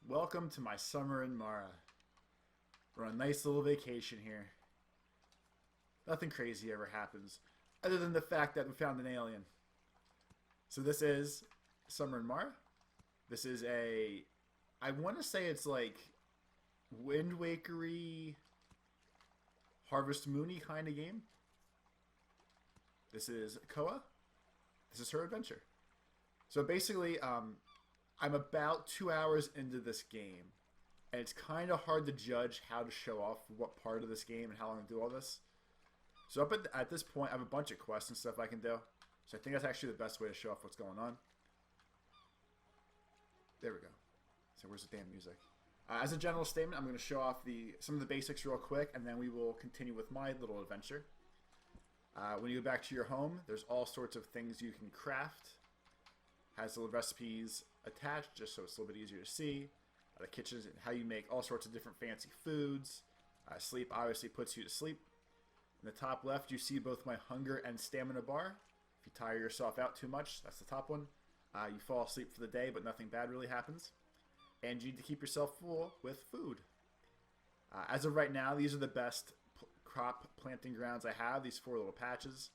Welcome to my summer in Mara. We're on a nice little vacation here. Nothing crazy ever happens, other than the fact that we found an alien. So this is Summer in Mara. This is I want to say it's like Wind Wakery, Harvest Moony kind of game. This is Koa. This is her adventure. So basically, I'm about 2 hours into this game, and it's kind of hard to judge how to show off what part of this game and how long to do all this. So at this point, I have a bunch of quests and stuff I can do. So I think that's actually the best way to show off what's going on. There we go. So where's the damn music? As a general statement, I'm going to show off some of the basics real quick, and then we will continue with my little adventure. When you go back to your home, there's all sorts of things you can craft. Has little recipes attached just so it's a little bit easier to see. The kitchen is how you make all sorts of different fancy foods. Sleep obviously puts you to sleep. In the top left, you see both my hunger and stamina bar. If you tire yourself out too much, that's the top one. You fall asleep for the day, but nothing bad really happens. And you need to keep yourself full with food. As of right now, these are the best crop planting grounds I have, these 4 little patches.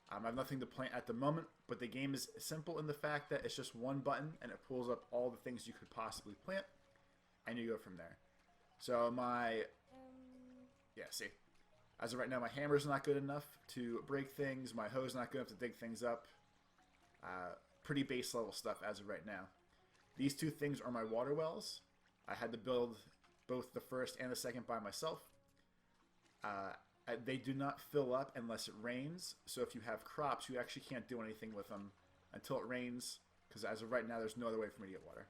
I have nothing to plant at the moment, but the game is simple in the fact that it's just one button and it pulls up all the things you could possibly plant, and you go from there. So yeah, see. As of right now, my hammer's not good enough to break things, my hoe's not good enough to dig things up. Pretty base level stuff as of right now. These 2 things are my water wells. I had to build both the first and the second by myself. They do not fill up unless it rains, so if you have crops, you actually can't do anything with them until it rains, because as of right now, there's no other way for me to get water.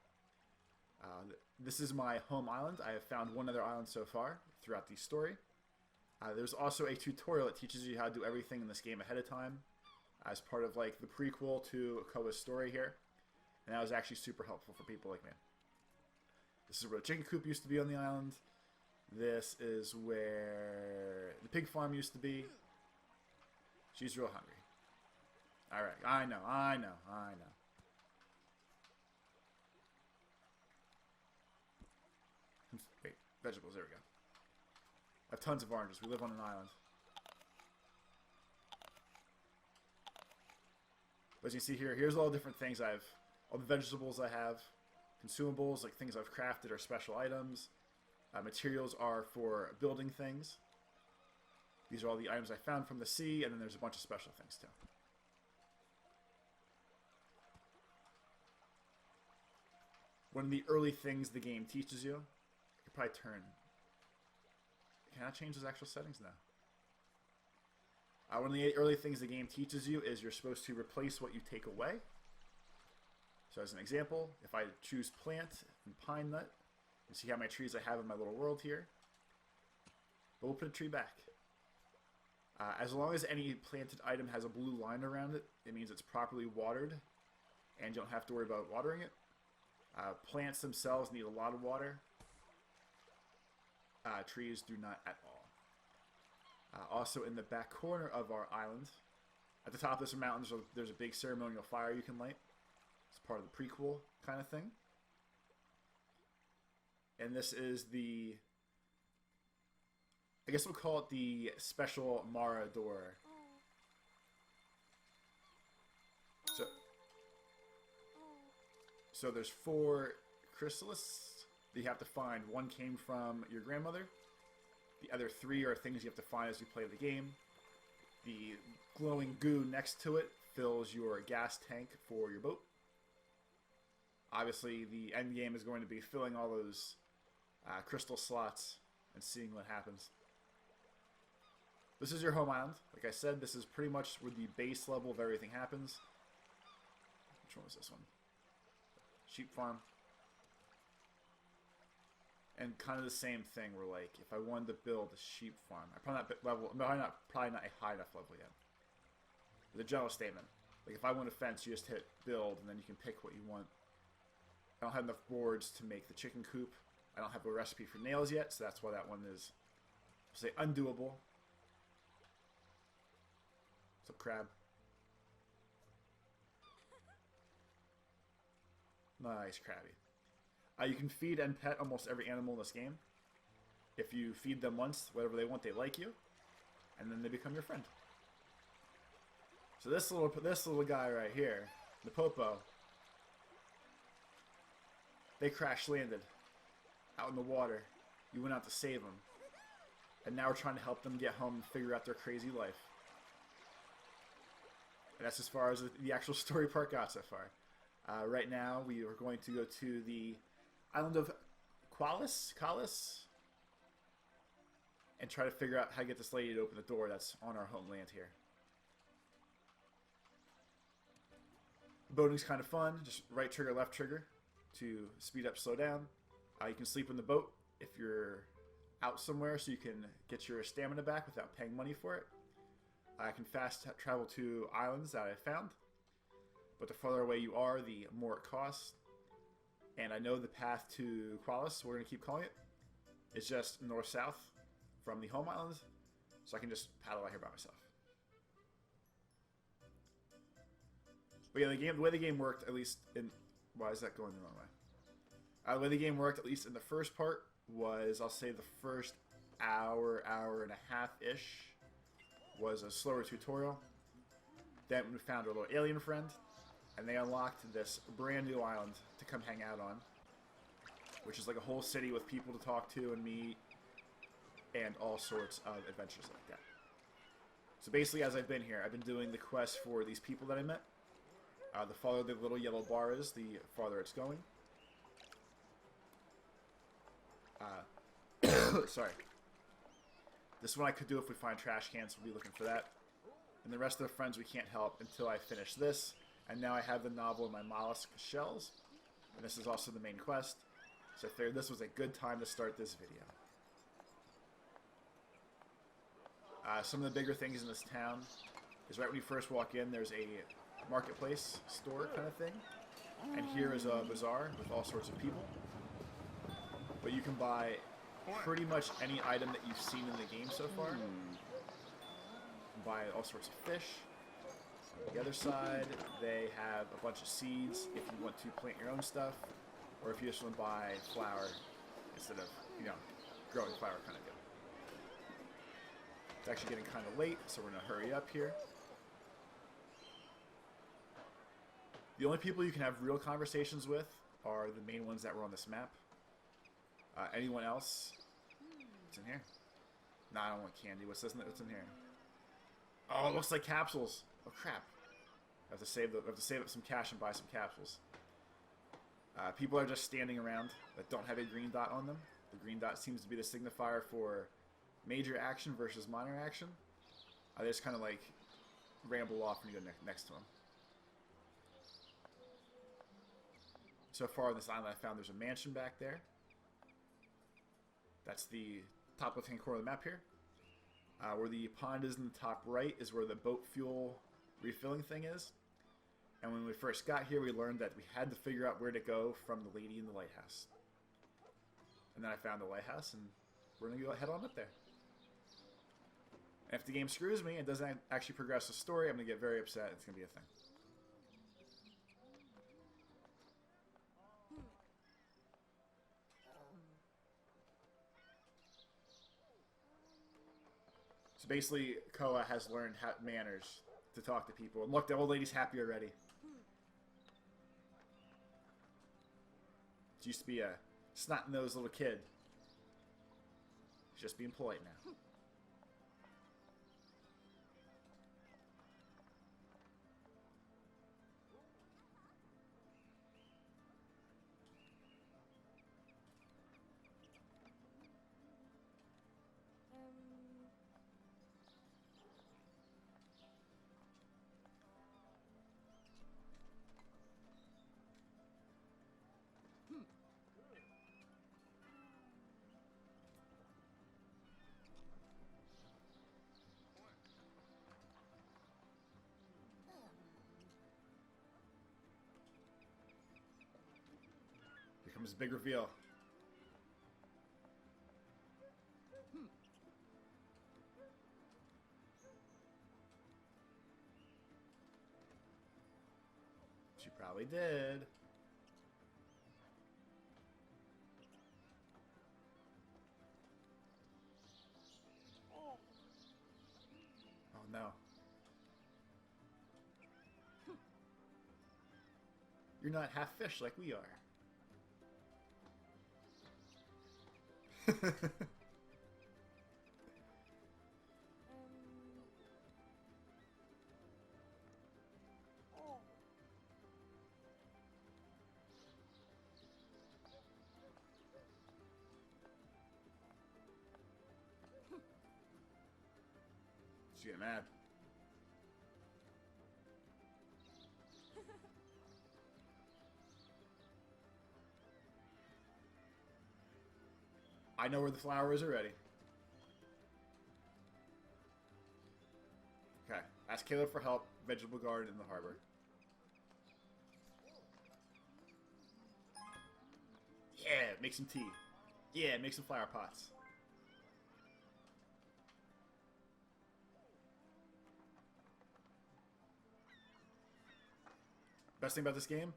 This is my home island. I have found one other island so far throughout the story. There's also a tutorial that teaches you how to do everything in this game ahead of time, as part of like the prequel to Koa's story here, and that was actually super helpful for people like me. This is where the chicken coop used to be on the island. This is where the pig farm used to be. She's real hungry. Alright, I know. Wait, vegetables, there we go. I have tons of oranges. We live on an island. But as you see here, here's all the different things all the vegetables I have. Consumables, like things I've crafted, are special items. Materials are for building things. These are all the items I found from the sea, and then there's a bunch of special things too. One of the early things the game teaches you, I could probably turn. Can I change those actual settings now? One of the early things the game teaches you is you're supposed to replace what you take away. So as an example, if I choose plant and pine nut, you see how many trees I have in my little world here. But we'll put a tree back. As long as any planted item has a blue line around it, it means it's properly watered, and you don't have to worry about watering it. Plants themselves need a lot of water. Trees do not at all. Also in the back corner of our island, at the top of this mountain, there's a big ceremonial fire you can light. It's part of the prequel kind of thing. And this is I guess we'll call it the special Mara door. So there's 4 chrysalises that you have to find. 1 came from your grandmother. The other 3 are things you have to find as you play the game. The glowing goo next to it fills your gas tank for your boat. Obviously, the end game is going to be filling all those crystal slots and seeing what happens. This is your home island. Like I said, this is pretty much where the base level of everything happens. Which one was this one? Sheep farm. And kind of the same thing where, like, if I wanted to build a sheep farm, I'm probably not a high enough level yet. The general statement. Like, if I want a fence, you just hit build, and then you can pick what you want. I don't have enough boards to make the chicken coop. I don't have a recipe for nails yet, so that's why that one is, say, undoable. What's up, crab? Nice, crabby. You can feed and pet almost every animal in this game. If you feed them once, whatever they want, they like you, and then they become your friend. So this little guy right here, the Popo, they crash landed out in the water. You went out to save them, and now we're trying to help them get home and figure out their crazy life. And that's as far as the actual story part got so far. Right now, we are going to go to the island of Kalis, and try to figure out how to get this lady to open the door that's on our homeland here. Boating's kind of fun. Just right trigger, left trigger to speed up, slow down. You can sleep in the boat if you're out somewhere, so you can get your stamina back without paying money for it. I can fast travel to islands that I found, but the farther away you are, the more it costs. And I know the path to Kalis, we're going to keep calling it, is just north-south from the home island, so I can just paddle out here by myself. But yeah, the way the game worked, at least in... Why is that going the wrong way? The way the game worked, at least in the first part, was, I'll say the first hour and a half-ish, was a slower tutorial. Then we found our little alien friend, and they unlocked this brand new island to come hang out on, which is like a whole city with people to talk to and meet, and all sorts of adventures like that. So basically, as I've been here, I've been doing the quest for these people that I met. The farther the little yellow bar is, the farther it's going. Sorry. This one I could do if we find trash cans, we'll be looking for that. And the rest of the friends we can't help until I finish this. And now I have the novel in my mollusk shells. And this is also the main quest. So I figured this was a good time to start this video. Some of the bigger things in this town is right when you first walk in, there's a marketplace store kind of thing. And here is a bazaar with all sorts of people. But you can buy pretty much any item that you've seen in the game so far. You can buy all sorts of fish. On the other side, they have a bunch of seeds if you want to plant your own stuff, or if you just want to buy flour instead of, growing flour kind of deal. It's actually getting kind of late, so we're going to hurry up here. The only people you can have real conversations with are the main ones that were on this map. Anyone else? What's in here? No, I don't want candy. What's in here? Oh, it looks like capsules. Oh crap! I have to save up some cash and buy some capsules. People are just standing around that don't have a green dot on them. The green dot seems to be the signifier for major action versus minor action. They just kind of like ramble off when you go next to them. So far on this island, I found there's a mansion back there. That's the top left-hand corner of the map here. Where the pond is in the top right is where the boat fuel refilling thing is. And when we first got here, we learned that we had to figure out where to go from the lady in the lighthouse. And then I found the lighthouse, and we're going to go head on up there. And if the game screws me and doesn't actually progress the story, I'm going to get very upset. It's going to be a thing. So basically, Koa has learned manners to talk to people. And look, the old lady's happy already. She used to be a snot-nosed little kid. She's just being polite now. Here comes the big reveal. She probably did. No. You're not half fish like we are. She's getting mad. I know where the flower is already. Okay. Ask Caleb for help. Vegetable garden in the harbor. Yeah, make some tea. Yeah, make some flower pots. Best thing about this game?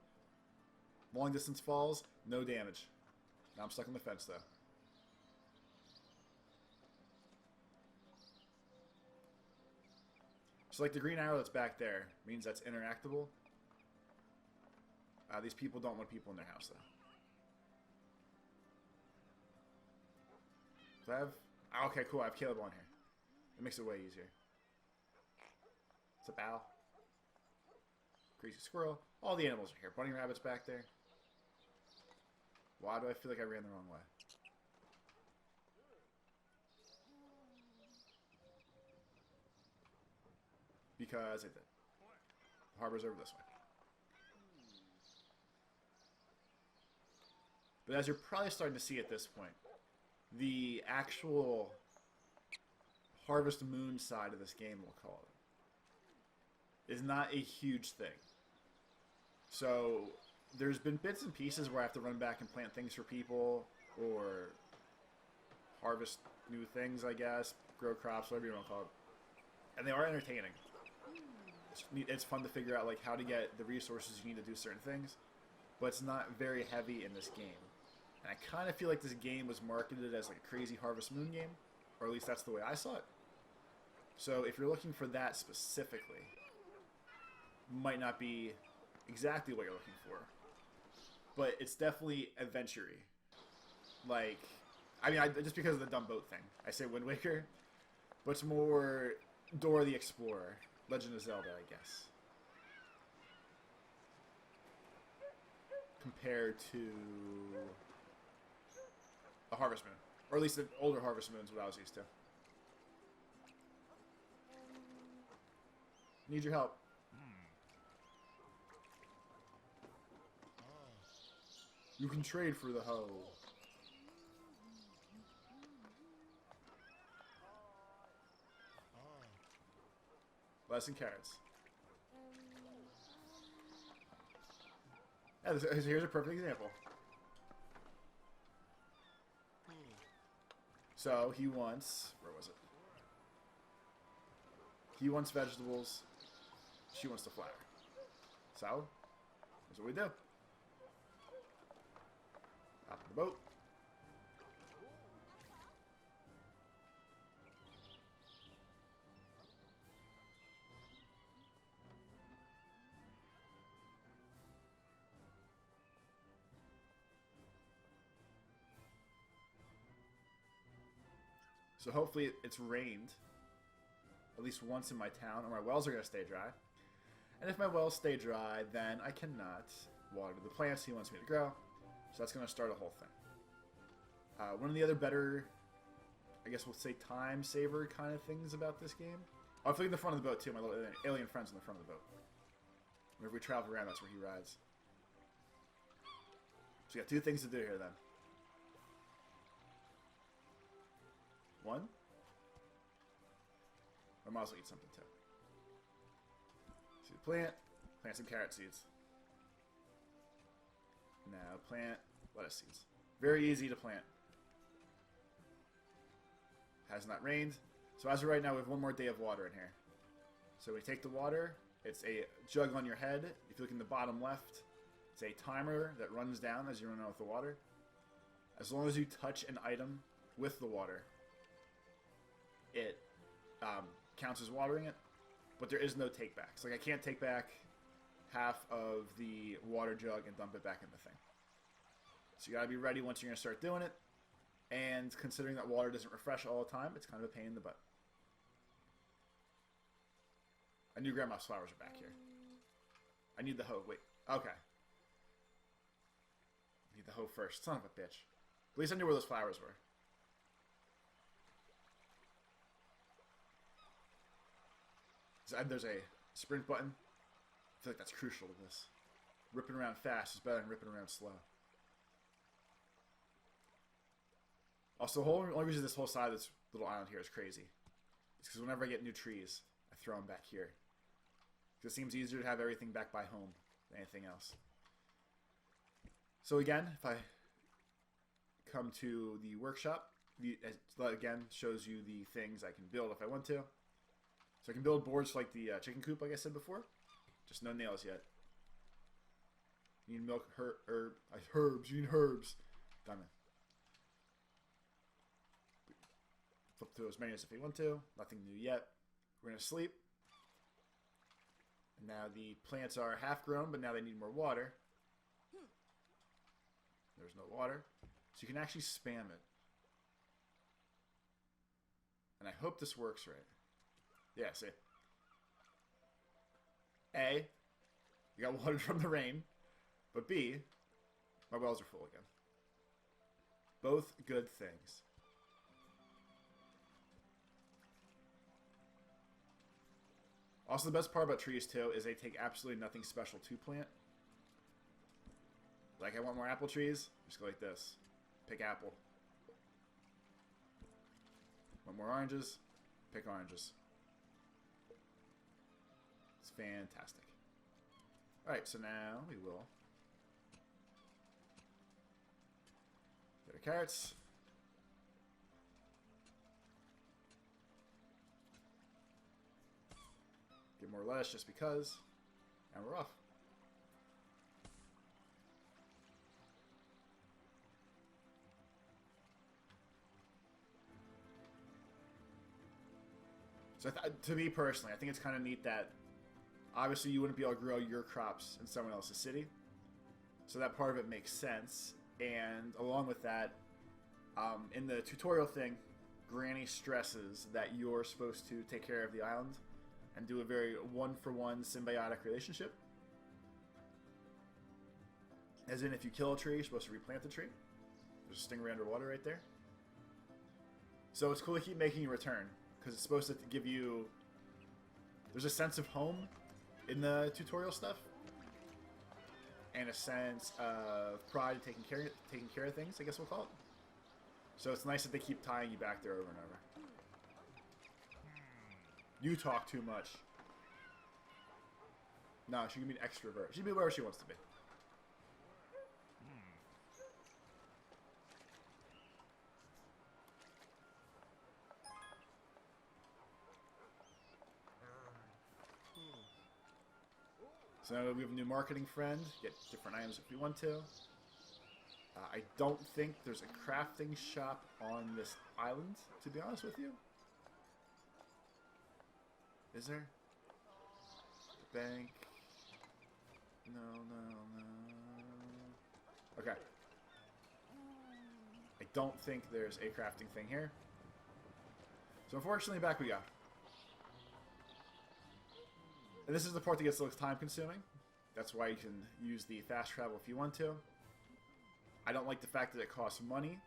Long distance falls, no damage. Now I'm stuck on the fence though. So like the green arrow that's back there means that's interactable. These people don't want people in their house though. Do I have... okay, cool. I have Caleb on here. It makes it way easier. It's a bow. Crazy squirrel. All the animals are here. Bunny rabbit's back there. Why do I feel like I ran the wrong way? Because I did. The harbor's over this way. But as you're probably starting to see at this point, the actual Harvest Moon side of this game, we'll call it, is not a huge thing. So there's been bits and pieces where I have to run back and plant things for people, or harvest new things, I guess, grow crops, whatever you want to call it. And they are entertaining. It's fun to figure out like how to get the resources you need to do certain things, but it's not very heavy in this game. And I kind of feel like this game was marketed as like a crazy Harvest Moon game, or at least that's the way I saw it. So if you're looking for that specifically, might not be exactly what you're looking for, but it's definitely adventure-y. Like, I mean, just because of the dumb boat thing, I say Wind Waker, but it's more Dora the Explorer, Legend of Zelda, I guess, compared to a Harvest Moon, or at least the older Harvest Moon is what I was used to. Need your help. You can trade for the hoe. Lettuce and carrots. Yeah, here's a perfect example. So he wants... where was it? He wants vegetables. She wants the flour. So, that's what we do. Hop in the boat. So hopefully it's rained at least once in my town, or my wells are going to stay dry. And if my wells stay dry, then I cannot water the plants he wants me to grow. So that's going to start a whole thing. One of the other better, I guess we'll say time saver kind of things about this game. Oh, I flew in the front of the boat too. My little alien friend's in the front of the boat. Whenever we travel around, that's where he rides. So we got two things to do here then. One. I might as well eat something too. So plant some carrot seeds. Now plant lettuce seeds. Very easy to plant. Has not rained. So as of right now, we have one more day of water in here. So we take the water. It's a jug on your head. If you look in the bottom left, it's a timer that runs down as you run out with the water. As long as you touch an item with the water, it counts as watering it. but there is no take backs. Like, I can't take back half of the water jug and dump it back in the thing. So you gotta be ready once you're gonna start doing it. And considering that water doesn't refresh all the time, it's kind of a pain in the butt. I knew Grandma's flowers are back here. I need the hoe. Wait. Okay. I need the hoe first. Son of a bitch. At least I knew where those flowers were. There's a sprint button. I feel like that's crucial to this. Ripping around fast is better than ripping around slow. Also, the only reason this whole side of this little island here is crazy is because whenever I get new trees, I throw them back here. It seems easier to have everything back by home than anything else. So again, if I come to the workshop, it again shows you the things I can build if I want to. So I can build boards like the chicken coop, like I said before. Just no nails yet. You need milk, herbs. You need herbs. Done it. Flip through those menus if you want to. Nothing new yet. We're going to sleep. And now the plants are half grown, but now they need more water. There's no water. So you can actually spam it. And I hope this works right. Yeah, see. A, you got water from the rain. But B, my wells are full again. Both good things. Also, the best part about trees, too, is they take absolutely nothing special to plant. Like, I want more apple trees, just go like this. Pick apple. Want more oranges? Pick oranges. It's fantastic. Alright, so now we will get our carrots. Get more lettuce just because. And we're off. So to me personally, I think it's kind of neat that obviously you wouldn't be able to grow your crops in someone else's city. So that part of it makes sense. And along with that, in the tutorial thing, Granny stresses that you're supposed to take care of the island and do a very one-for-one symbiotic relationship. As in, if you kill a tree, you're supposed to replant the tree. There's a stingray underwater right there. So it's cool to keep making a return, because it's supposed to give you... There's a sense of home in the tutorial stuff. And a sense of pride in taking care of things, I guess we'll call it. So it's nice that they keep tying you back there over and over. You talk too much. No, she can be an extrovert. She can be wherever she wants to be. So now we have a new marketing friend. Get different items if we want to. I don't think there's a crafting shop on this island, to be honest with you. Is there? Bank. No. Okay. I don't think there's a crafting thing here. So unfortunately, back we go. And this is the part that gets a little time consuming. That's why you can use the fast travel if you want to. I don't like the fact that it costs money.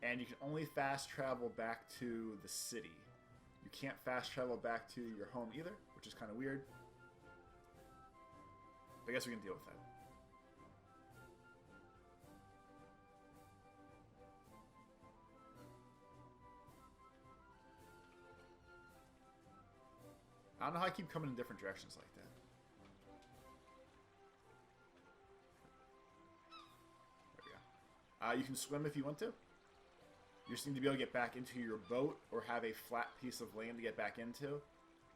And you can only fast travel back to the city. You can't fast travel back to your home either, which is kind of weird. But I guess we can deal with that. I don't know how I keep coming in different directions like that. There we go. You can swim if you want to. You just need to be able to get back into your boat or have a flat piece of land to get back into,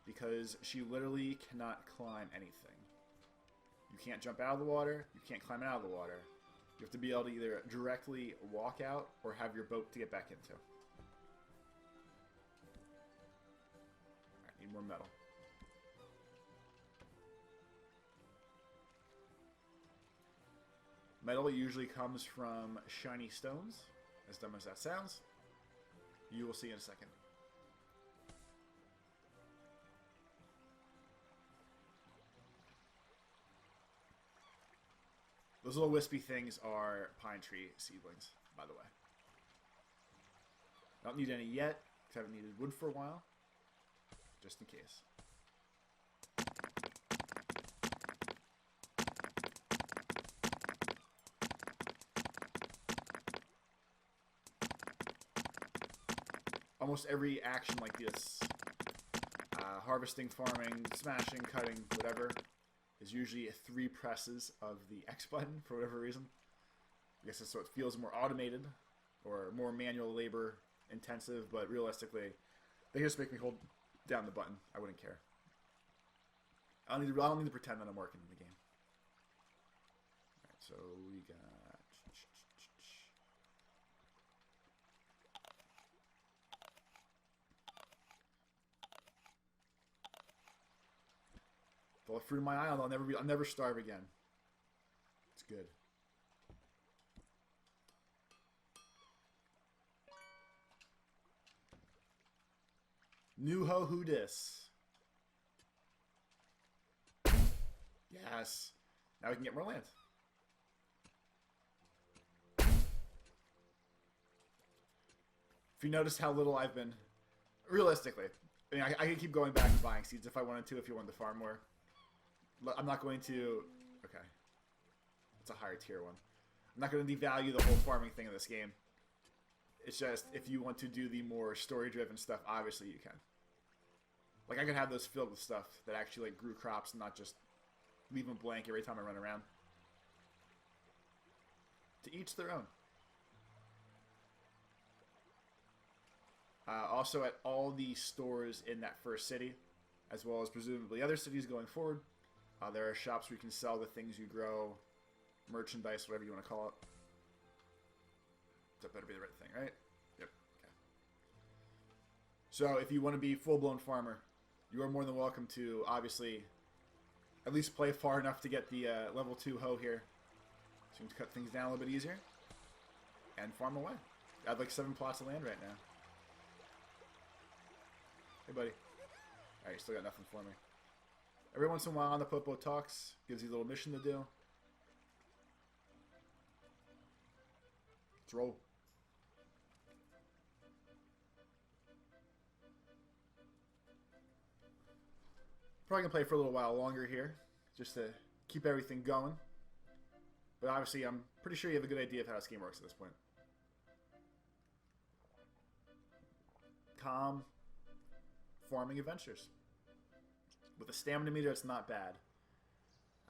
because she literally cannot climb anything. You can't jump out of the water. You can't climb out of the water. You have to be able to either directly walk out or have your boat to get back into. Alright, need more metal. Metal usually comes from shiny stones, as dumb as that sounds. You will see in a second. Those little wispy things are pine tree seedlings, by the way. I don't need any yet, because I haven't needed wood for a while. Just in case. Almost every action like this, harvesting, farming, smashing, cutting, whatever, is usually 3 presses of the X button for whatever reason. I guess it's so it feels more automated or more manual labor intensive, but realistically, they just make me hold down the button. I wouldn't care. I don't need to pretend that I'm working in the game. Alright, so we got... the fruit of my island, I'll never starve again. It's good. New ho who dis. Yes. Now we can get more land. If you notice how little I've been, realistically, I mean, I could keep going back and buying seeds if I wanted to, if you wanted to farm more. I'm not going to... Okay. It's a higher tier one. I'm not going to devalue the whole farming thing in this game. It's just, if you want to do the more story-driven stuff, obviously you can. Like, I could have those filled with stuff that actually, like, grew crops and not just leave them blank every time I run around. To each their own. Also, at all the stores in that first city, as well as presumably other cities going forward, there are shops where you can sell the things you grow, merchandise, whatever you want to call it. That better be the right thing, right? Yep. Okay. So if you want to be full-blown farmer, you are more than welcome to, obviously, at least play far enough to get the level 2 hoe here. So you can cut things down a little bit easier. And farm away. I have like 7 plots of land right now. Hey, buddy. Alright, you still got nothing for me. Every once in a while on the Popo talks, gives you a little mission to do. Let's roll. Probably gonna play for a little while longer here, just to keep everything going. But obviously, I'm pretty sure you have a good idea of how this game works at this point. Calm farming adventures. With a stamina meter, it's not bad.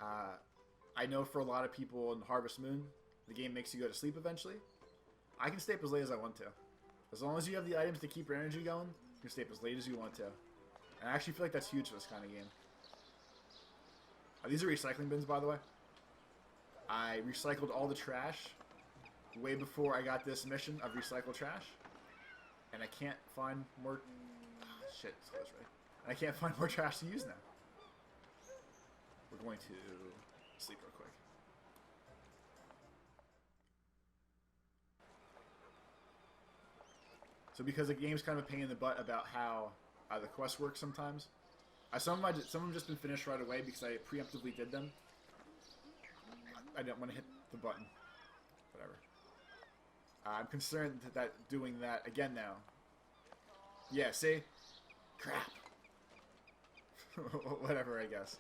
I know for a lot of people in Harvest Moon, the game makes you go to sleep eventually. I can stay up as late as I want to. As long as you have the items to keep your energy going, you can stay up as late as you want to. And I actually feel like that's huge for this kind of game. These are recycling bins, by the way. I recycled all the trash way before I got this mission of recycle trash. And I can't find more... Oh, shit, it's close, right? I can't find more trash to use now. We're going to sleep real quick. So because the game's kind of a pain in the butt about how the quest works sometimes, some of them just been finished right away because I preemptively did them. I didn't want to hit the button. Whatever. I'm concerned that doing that again now. Yeah, see? Crap. Whatever, I guess.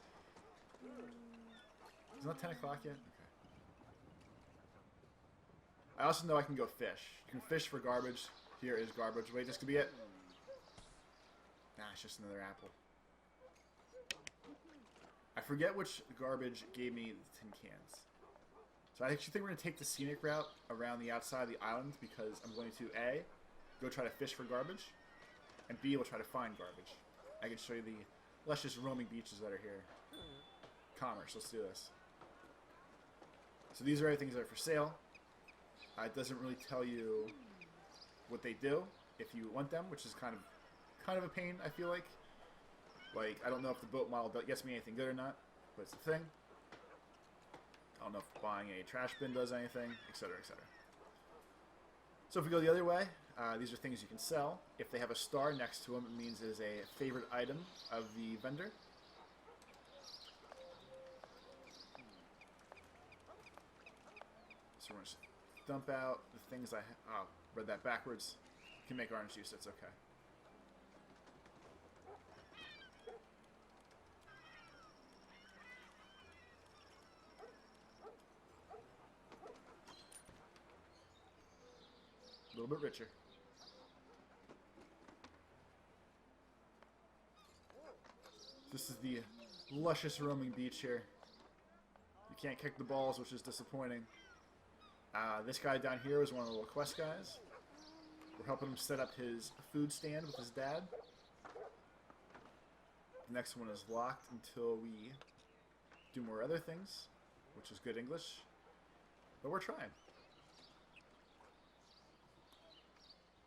It's not 10 o'clock yet? Okay. I also know I can go fish. You can fish for garbage. Here is garbage. Wait, this could be it. Nah, it's just another apple. I forget which garbage gave me the tin cans. So I actually think we're going to take the scenic route around the outside of the island because I'm going to, A, go try to fish for garbage, and B, we'll try to find garbage. I can show you the luscious roaming beaches that are here. Commerce, let's do this. So these are everything that are for sale. It doesn't really tell you what they do if you want them, which is kind of a pain, I feel like. Like, I don't know if the boat model gets me anything good or not, but it's the thing. don't know if buying a trash bin does anything, etc., etc. So if we go the other way, these are things you can sell. If they have a star next to them, it means it is a favorite item of the vendor. So we're going to dump out the things I... Oh, read that backwards. You can make orange juice, that's okay. A little bit richer. This is the luscious roaming beach here. You can't kick the balls, which is disappointing. This guy down here is one of the little quest guys. We're helping him set up his food stand with his dad. The next one is locked until we do more other things, which is good English. But we're trying.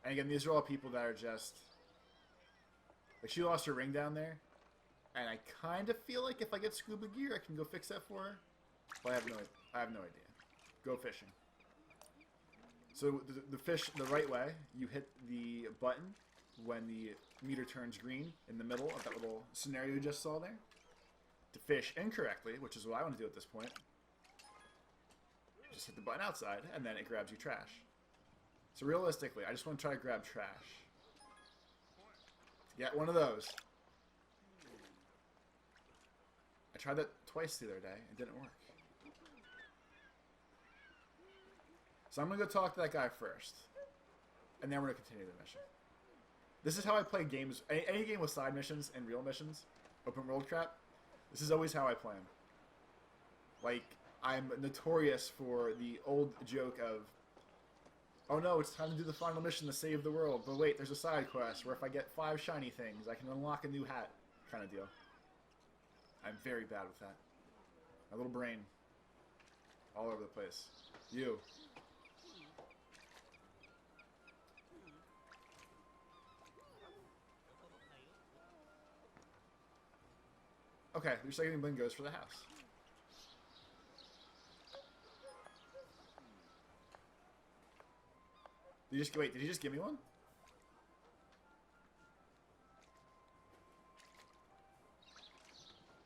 And again, these are all people that are just... Like, she lost her ring down there. And I kind of feel like if I get scuba gear, I can go fix that for her. But I have no idea. Go fishing. So the fish the right way, you hit the button when the meter turns green in the middle of that little scenario you just saw there. To fish incorrectly, which is what I want to do at this point, just hit the button outside, and then it grabs you trash. So realistically, I just want to try to grab trash. To get one of those. I tried that twice the other day. It didn't work. So I'm going to go talk to that guy first. And then we're going to continue the mission. This is how I play games. Any game with side missions and real missions, open world crap, this is always how I play them. Like, I'm notorious for the old joke of, oh no, it's time to do the final mission to save the world. But wait, there's a side quest where if I get 5 shiny things, I can unlock a new hat kind of deal. I'm very bad with that. My little brain. All over the place. You. Okay, the recycling bin goes for the house. Did he just give me one?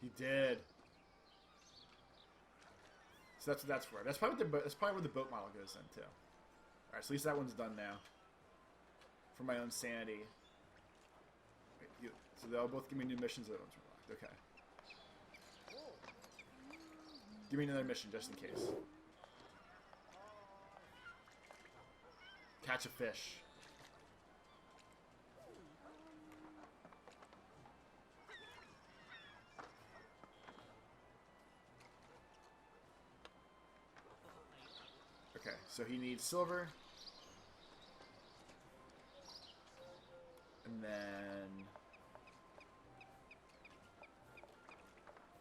He did. So that's what that's for. That's probably where the boat model goes then too. All right, so at least that one's done now. For my own sanity. Wait, so they'll both give me new missions. That one's unlocked. Okay. Give me another mission just in case. Catch a fish. Okay, so he needs silver. And then...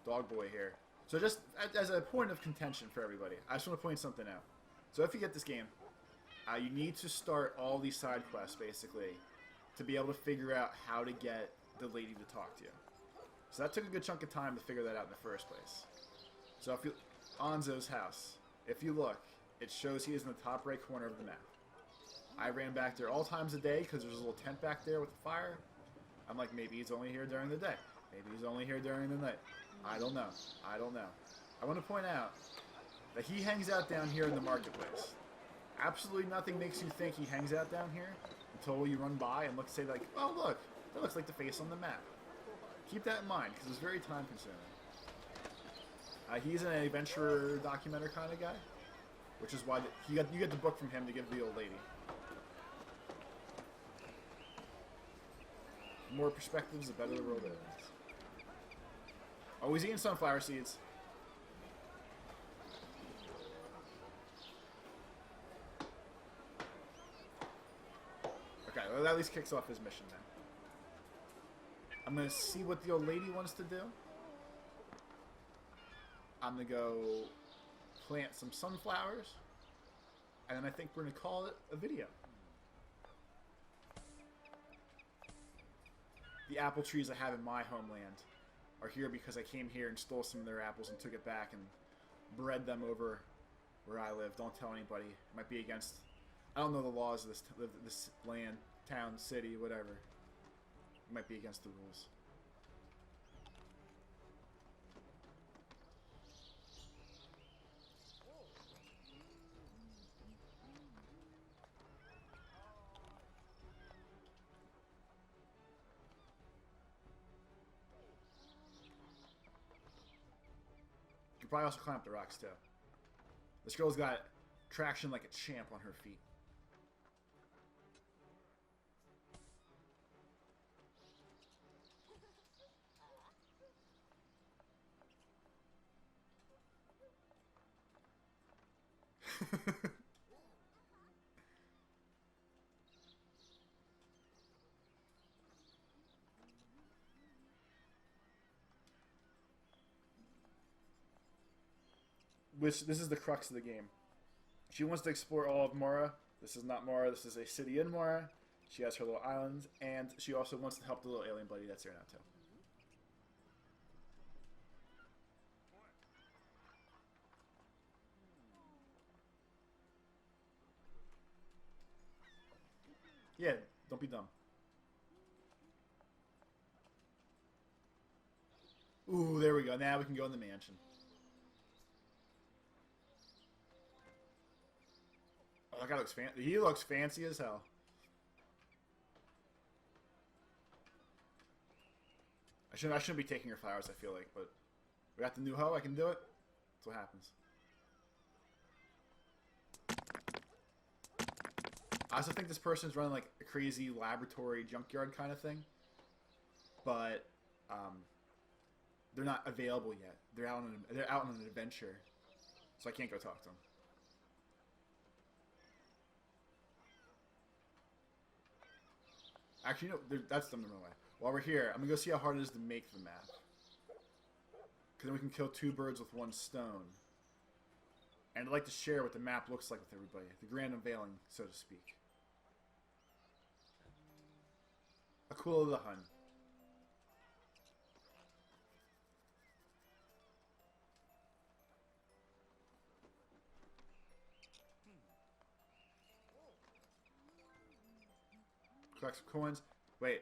Dog boy here. So just as a point of contention for everybody, I just want to point something out. So if you get this game, you need to start all these side quests, basically, to be able to figure out how to get the lady to talk to you. So that took a good chunk of time to figure that out in the first place. So if you... Anzo's house. If you look, it shows he is in the top right corner of the map. I ran back there all times a day because there's a little tent back there with the fire. I'm like, maybe he's only here during the day. Maybe he's only here during the night. I don't know. I don't know. I want to point out that he hangs out down here in the marketplace. Absolutely nothing makes you think he hangs out down here until you run by and say like, oh look, that looks like the face on the map. Keep that in mind because it's very time consuming. He's an adventurer documenter kind of guy, which is why you get the book from him to give the old lady. The more perspectives, the better the world is. Oh, he's eating sunflower seeds. Okay, well, that at least kicks off his mission then. I'm going to see what the old lady wants to do. I'm going to go plant some sunflowers. And then I think we're going to call it a video. The apple trees I have in my homeland are here because I came here and stole some of their apples and took it back and bred them over where I live. Don't tell anybody. It might be against... I don't know the laws of this land, town, city, whatever. It might be against the rules. You could probably also climb up the rocks too. This girl's got traction like a champ on her feet. Which, this is the crux of the game. She wants to explore all of Mora. This is not Mora, this is a city in Mora. She has her little islands, and she also wants to help the little alien buddy that's there now too. Yeah, don't be dumb. Ooh, there we go. Now we can go in the mansion. Oh, that guy looks fancy. He looks fancy as hell. I shouldn't be taking her flowers, I feel like, but we got the new hoe, I can do it. That's what happens. I also think this person's running like a crazy laboratory junkyard kind of thing. But they're not available yet. They're out on an adventure. So I can't go talk to them. Actually, no, that's them the wrong way. While we're here, I'm going to go see how hard it is to make the map. Because then we can kill two birds with one stone. And I'd like to share what the map looks like with everybody. The grand unveiling, so to speak. A cool little hun. Collect some coins. Wait.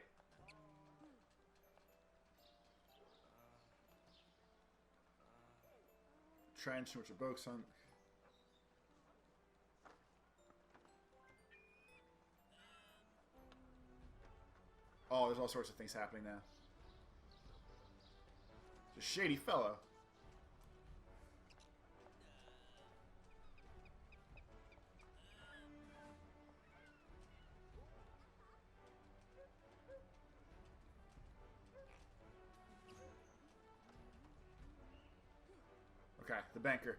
Trench, which are both sunk. Oh, there's all sorts of things happening now. It's a shady fellow. Okay, the banker.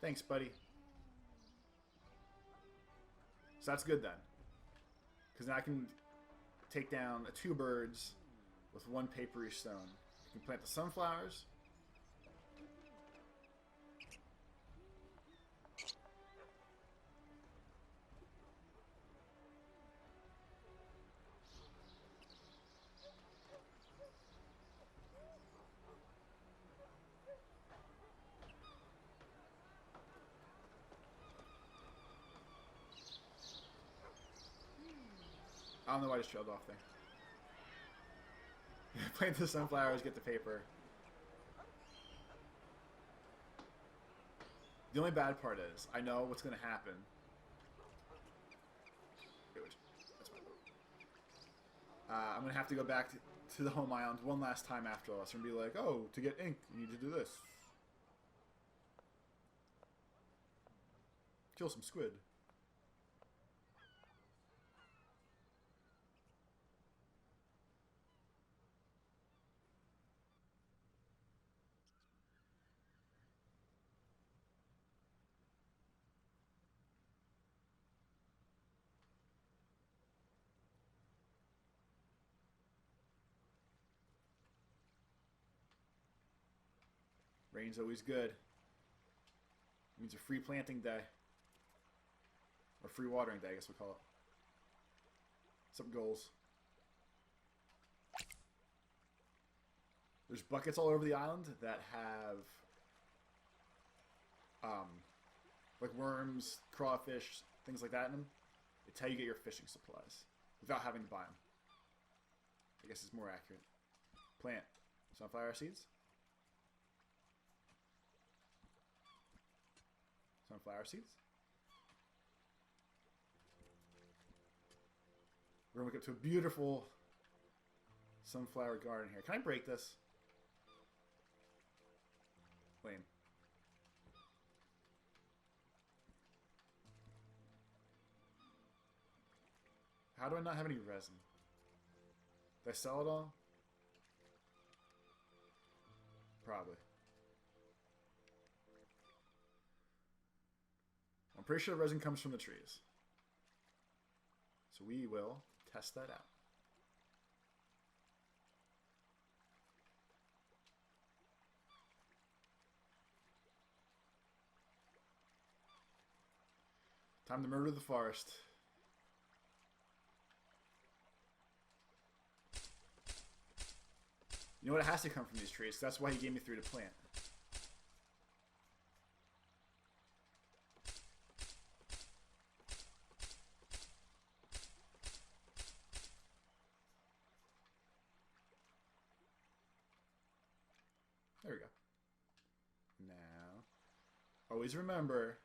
Thanks, buddy. So that's good then. Because now I can take down two birds with one papery stone. I can plant the sunflowers. I don't know why I just trailed off there. Plant the sunflowers, get the paper. The only bad part is, I know what's going to happen. That's my boat. I'm going to have to go back to the home island one last time after all. So I'm going to be like, oh, to get ink, you need to do this. Kill some squid. Rain's always good. It means a free planting day. Or free watering day, I guess we'll call it. Some goals. There's buckets all over the island that have like worms, crawfish, things like that in them. It's how you get your fishing supplies without having to buy them. I guess it's more accurate. Plant sunflower seeds. Sunflower seeds. We're going to get to a beautiful sunflower garden here. Can I break this? Lame. How do I not have any resin? Did I sell it all? Probably. I'm pretty sure resin comes from the trees. So we will test that out. Time to murder the forest. You know what? It has to come from these trees. That's why he gave me 3 to plant. There we go. Now, always remember,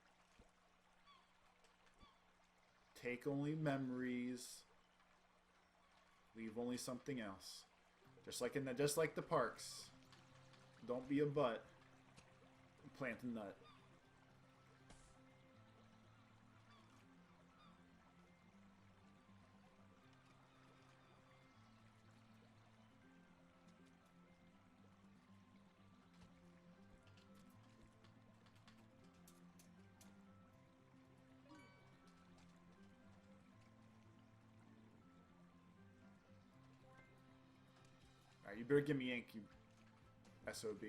take only memories, leave only something else. Just like the parks. Don't be a butt. Plant a nut. Alright, you better give me ink, you SOB.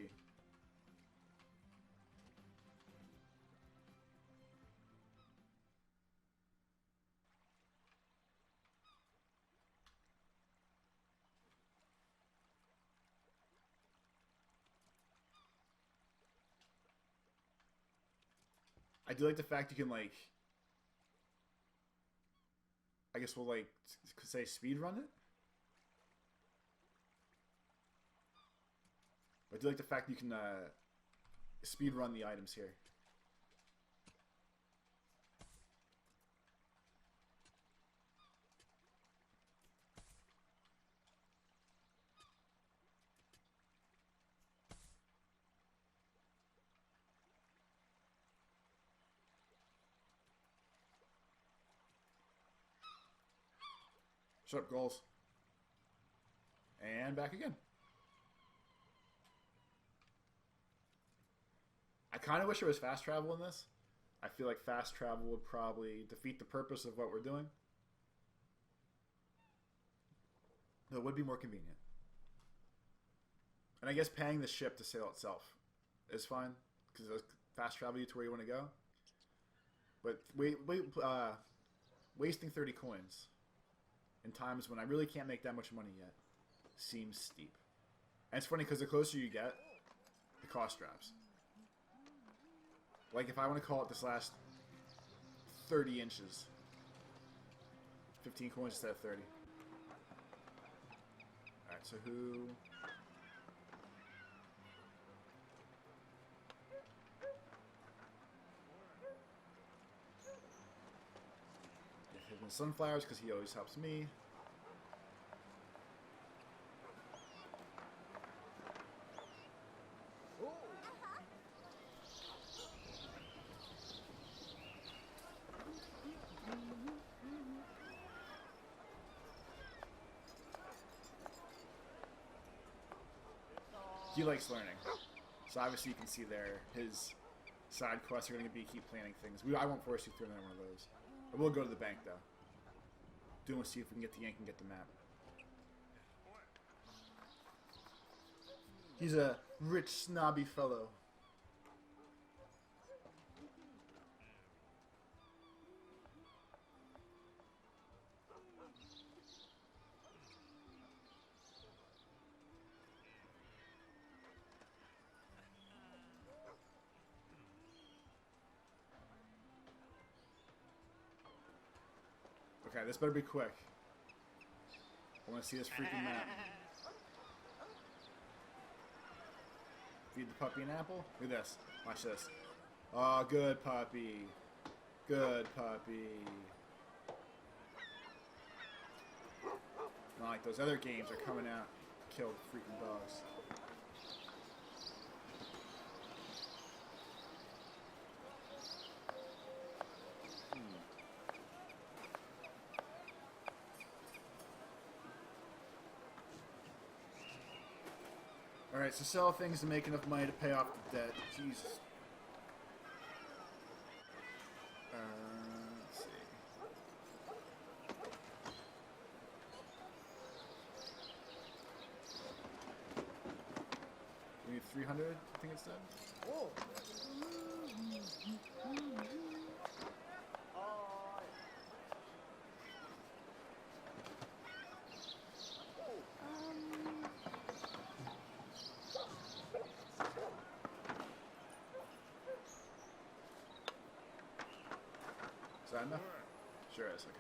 I do like the fact you can, like, I guess we'll, like, say speed run it. I do like the fact that you can speed run the items here. Shut up, goals. And back again. I kind of wish there was fast travel in this. I feel like fast travel would probably defeat the purpose of what we're doing. Though it would be more convenient. And I guess paying the ship to sail itself is fine, because it'll fast travel you to where you want to go. But wasting 30 coins in times when I really can't make that much money yet seems steep. And it's funny because the closer you get, the cost drops. Like if I want to call it this last 30 inches, 15 coins instead of 30. Alright, so who... Give him sunflowers because he always helps me. He likes learning. So obviously you can see there, his side quests are going to be keep planning things. I won't force you through another one of those. I will go to the bank, though. Do want to see if we can get the yank and get the map. He's a rich, snobby fellow. Okay, this better be quick. I want to see this freaking map. Feed the puppy an apple? Look at this. Watch this. Oh, good puppy. Good puppy. Not like those other games are coming out to kill freaking dogs. Alright, so sell things to make enough money to pay off the debt. Jesus. Let's see. We need 300, I think it said. Whoa. Is that enough? Sure is, okay.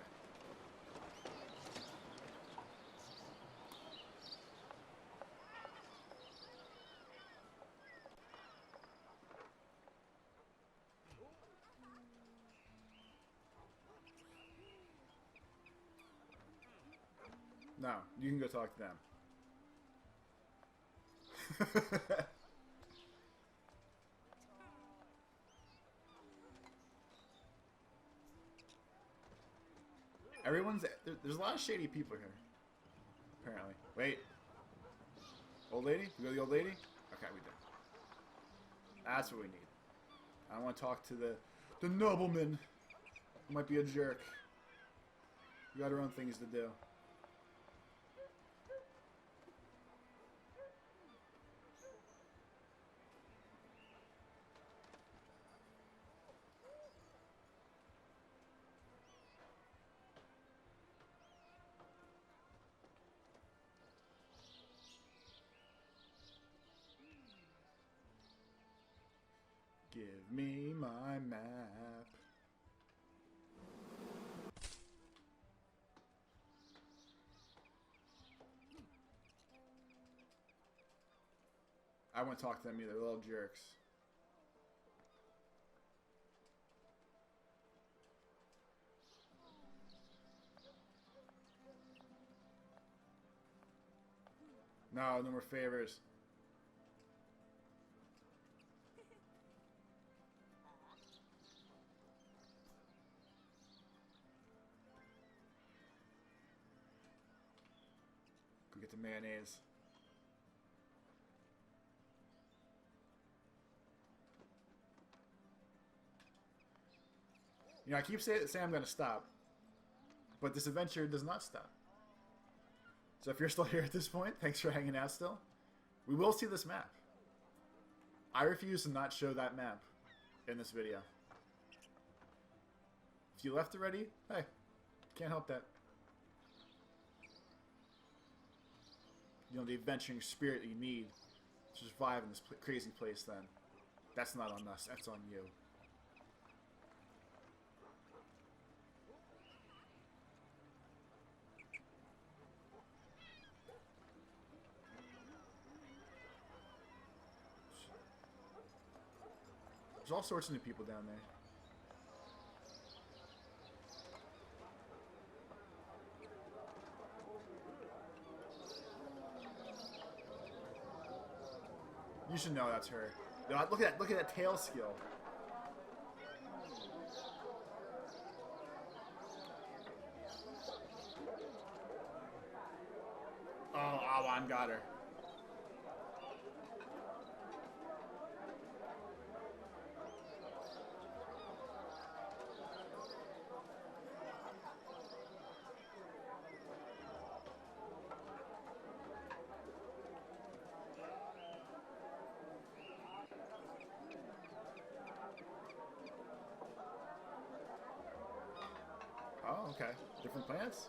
No, you can go talk to them. There's a lot of shady people here. Apparently. Wait. Old lady? We go to the old lady? Okay, we did. That's what we need. I want to talk to the nobleman. Who might be a jerk. We got our own things to do. Give me my map. I won't talk to them either. They're little jerks. No, no more favors. Go get the mayonnaise. You know, I keep saying I'm going to stop, but this adventure does not stop. So if you're still here at this point, thanks for hanging out still. We will see this map. I refuse to not show that map in this video. If you left already, hey, can't help that. You know, the adventuring spirit that you need to survive in this crazy place then. That's not on us, that's on you. There's all sorts of new people down there. You should know that's her. Look at that tail skill. Oh, Awan got her. Oh, okay. Different plants?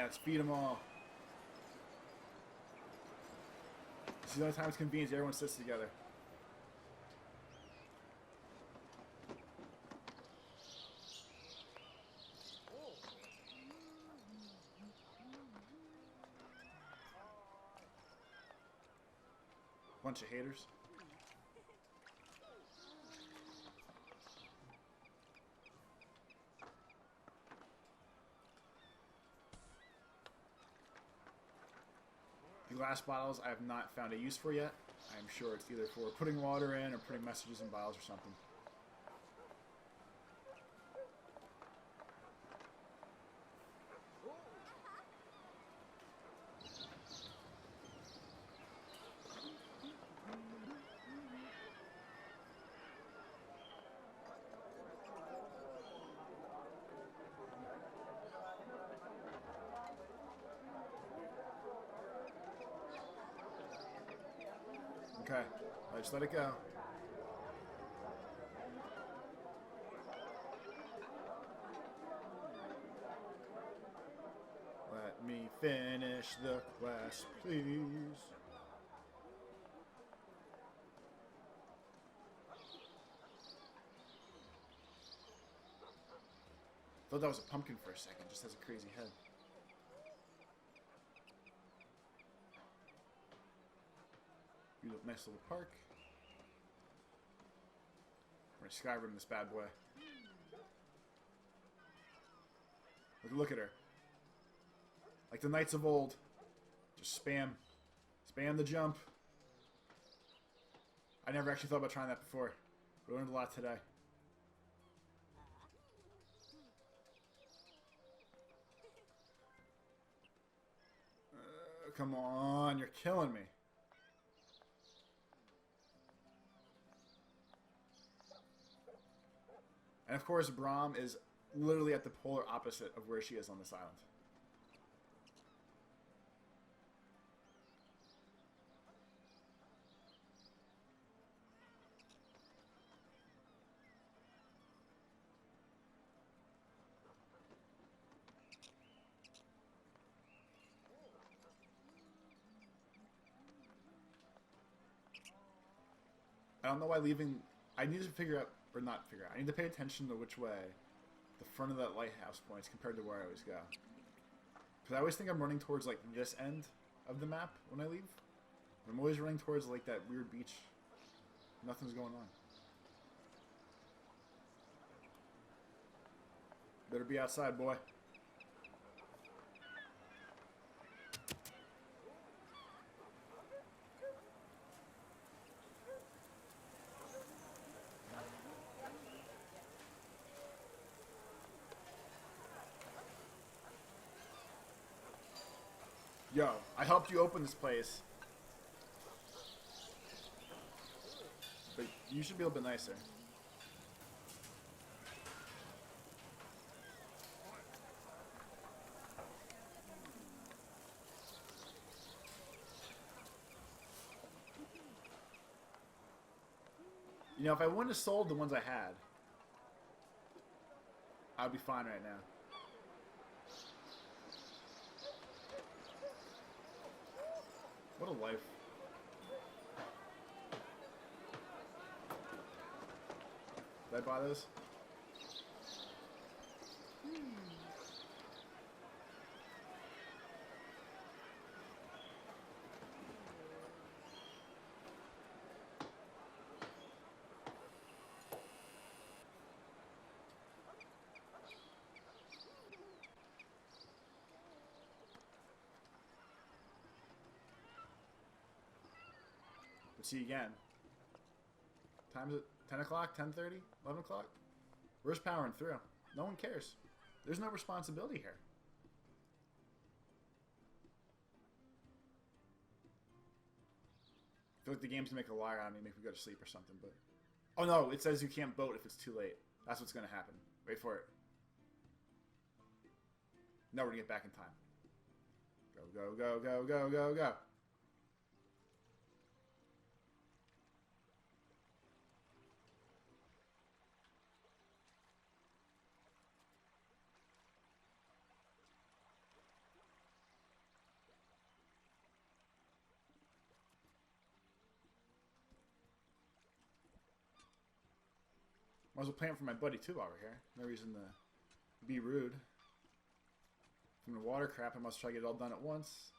Let's feed them all. This is the only time it's convenient. Everyone sits together. Bunch of haters. The glass bottles I have not found a use for yet. I'm sure it's either for putting water in or putting messages in bottles or something. Okay, just let it go. Let me finish the quest, please. Thought that was a pumpkin for a second, just has a crazy head. Nice little park. We're gonna Skyrim this bad boy. Look at her. Like the knights of old. Just spam the jump. I never actually thought about trying that before. We learned a lot today. Come on, you're killing me. And of course, Brahm is literally at the polar opposite of where she is on this island. I don't know why leaving... I need to figure out... Or not figure out. I need to pay attention to which way the front of that lighthouse points compared to where I always go. Because I always think I'm running towards, like, this end of the map when I leave. I'm always running towards, like, that weird beach. Nothing's going on. Better be outside, boy. Yo, I helped you open this place. But you should be a little bit nicer. You know, if I wouldn't have sold the ones I had, I'd be fine right now. What a life. Did I buy those? See you again. Time's it 10 o'clock, 10:30, 11 o'clock? We're just powering through. No one cares. There's no responsibility here. I feel like the game's gonna make a liar out of me, make me go to sleep or something, but... Oh no, it says you can't boat if it's too late. That's what's gonna happen. Wait for it. No, we're gonna get back in time. Go, go, go, go, go, go, go. Might as well plant for my buddy too over here. No reason to be rude. From the water crap, I must try to get it all done at once.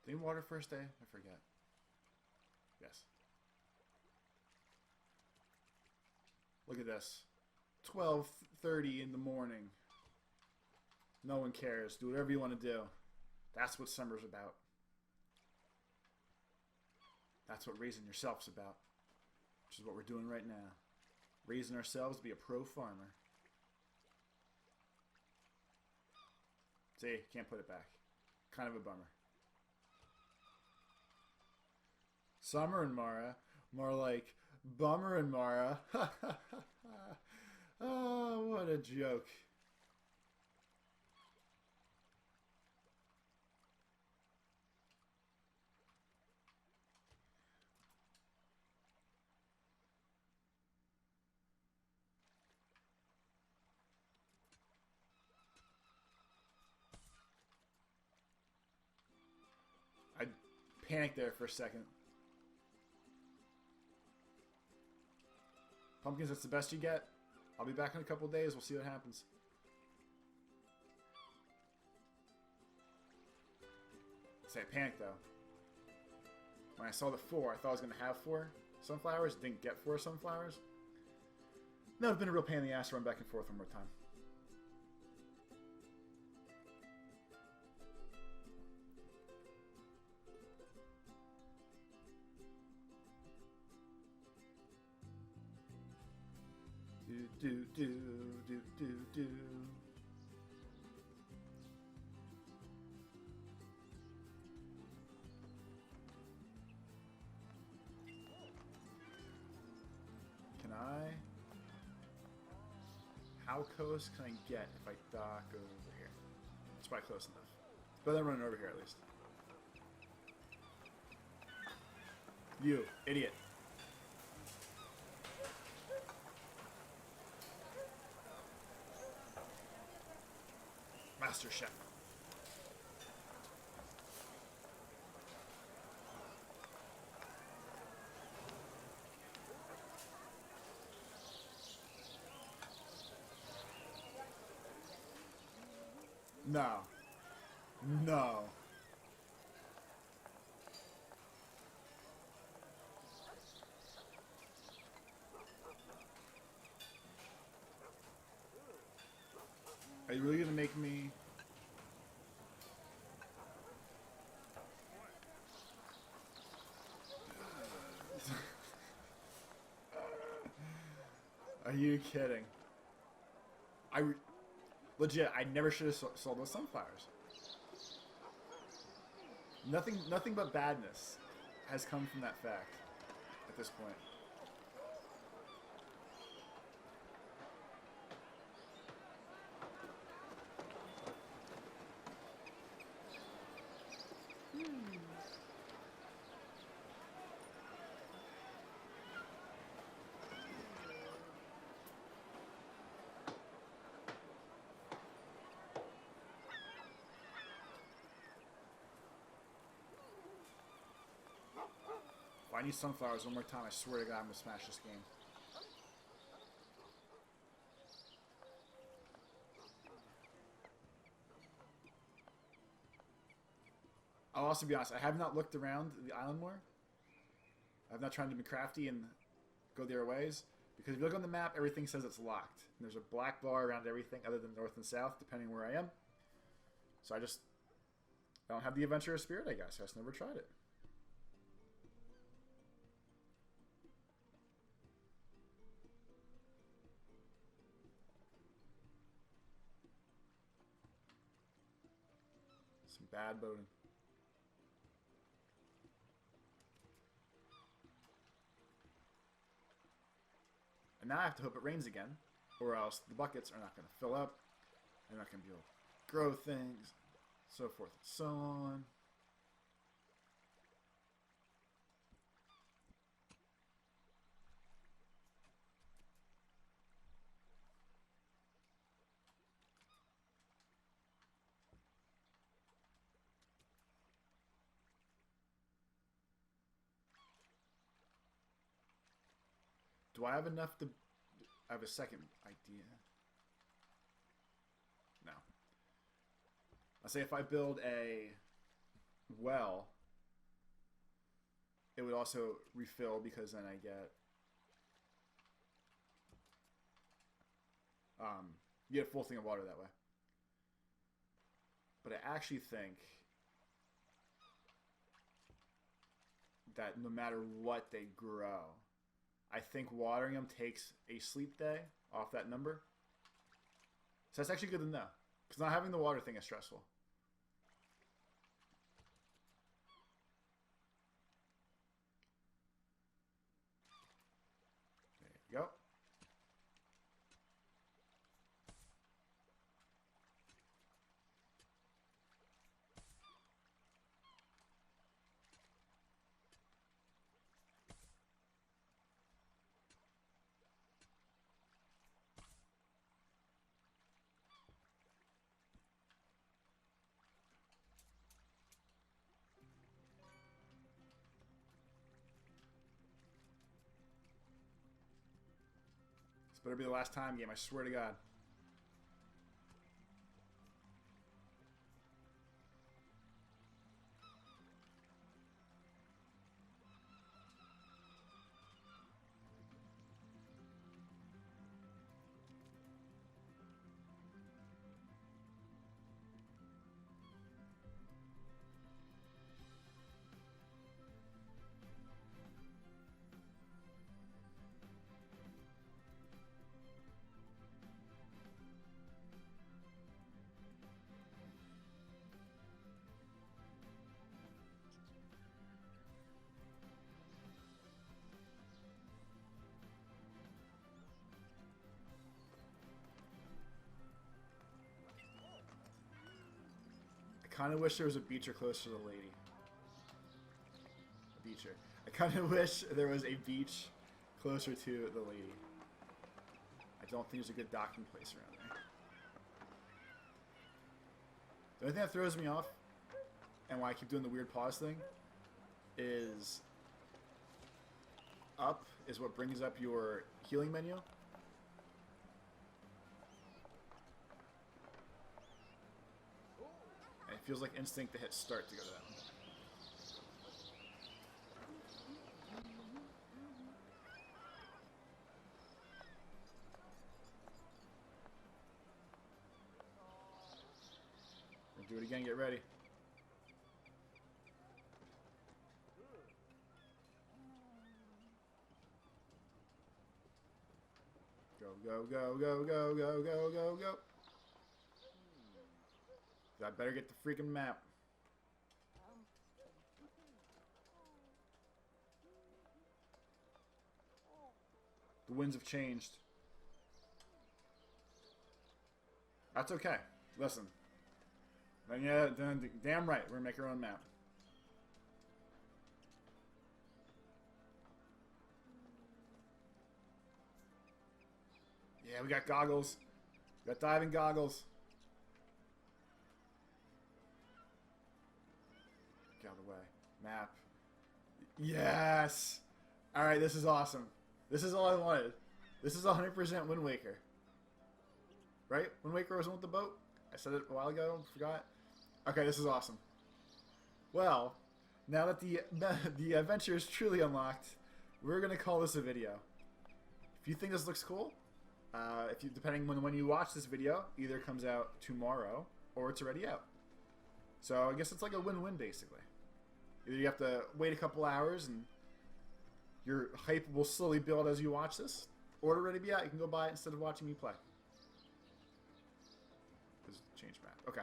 Did we water first day? I forget. Yes. Look at this. 12:30 in the morning. No one cares. Do whatever you want to do. That's what summer's about. That's what raising yourself's about. Which is what we're doing right now. Raising ourselves to be a pro farmer. See, can't put it back. Kind of a bummer. Summer and Mara. More like Bummer and Mara. Oh, what a joke. I panicked there for a second. Pumpkins, that's the best you get. I'll be back in a couple of days. We'll see what happens. Say, I panicked, though. When I saw the 4, I thought I was going to have 4 sunflowers. Didn't get 4 sunflowers. No, it's been a real pain in the ass to run back and forth one more time. Do. Can I? How close can I get if I dock over here? It's probably close enough. But then running over here at least. You, idiot. Master Chef. No. No. Are you really gonna make me... Are you kidding? Legit, I never should have sold those sunflowers. Nothing but badness has come from that fact at this point. If I need sunflowers one more time, I swear to God I'm gonna smash this game. I'll also be honest, I have not looked around the island more. I've not tried to be crafty and go their ways. Because if you look on the map, everything says it's locked. And there's a black bar around everything other than north and south, depending where I am. So I don't have the adventurous spirit, I guess. I just never tried it. Some bad boating. And now I have to hope it rains again, or else the buckets are not going to fill up. They're not going to be able to grow things, so forth and so on. Do I have enough to... I have a second idea. No. I'll say if I build a well, it would also refill because then I get... you get a full thing of water that way. But I actually think that no matter what they grow, I think watering them takes a sleep day off that number. So that's actually good to know. Because not having the water thing is stressful. There you go. This better be the last time game, I swear to God. I kind of wish there was a beacher closer to the lady. A beacher. I kind of wish there was a beach closer to the lady. I don't think there's a good docking place around there. The only thing that throws me off, and why I keep doing the weird pause thing, is up is what brings up your healing menu. And it feels like instinct to hit start to go to that one. Do it again, get ready. Go, go, go, go, go, go, go, go, go. I better get the freaking map. The winds have changed. That's okay. Listen. Yeah, damn right. We're gonna make our own map. Yeah, we got goggles. We got diving goggles. Get out of the way. Map. Yes! Alright, this is awesome. This is all I wanted. This is 100% Wind Waker. Right? Wind Waker was with the boat? I said it a while ago. Forgot. Okay, this is awesome. Well, now that the adventure is truly unlocked, we're gonna call this a video. If you think this looks cool, depending on when you watch this video, either it comes out tomorrow or it's already out. So I guess it's like a win-win basically. Either you have to wait a couple hours and your hype will slowly build as you watch this, or it'll already be out. You can go buy it instead of watching me play. Change map. Okay.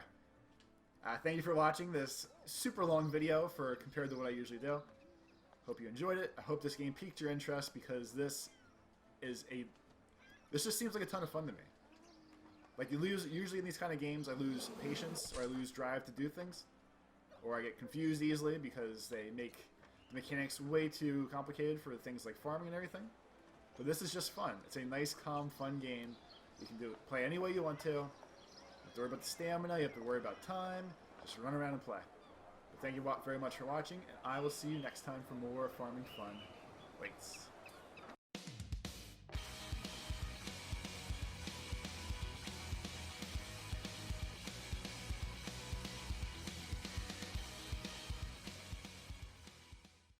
Thank you for watching this super long video compared to what I usually do. Hope you enjoyed it. I hope this game piqued your interest because this just seems like a ton of fun to me. Like usually in these kind of games I lose patience or I lose drive to do things, or I get confused easily because they make the mechanics way too complicated for things like farming and everything. But this is just fun. It's a nice, calm, fun game. You can play any way you want to. You have to worry about the stamina, you have to worry about time, just run around and play. But thank you very much for watching, and I will see you next time for more farming fun. Waits.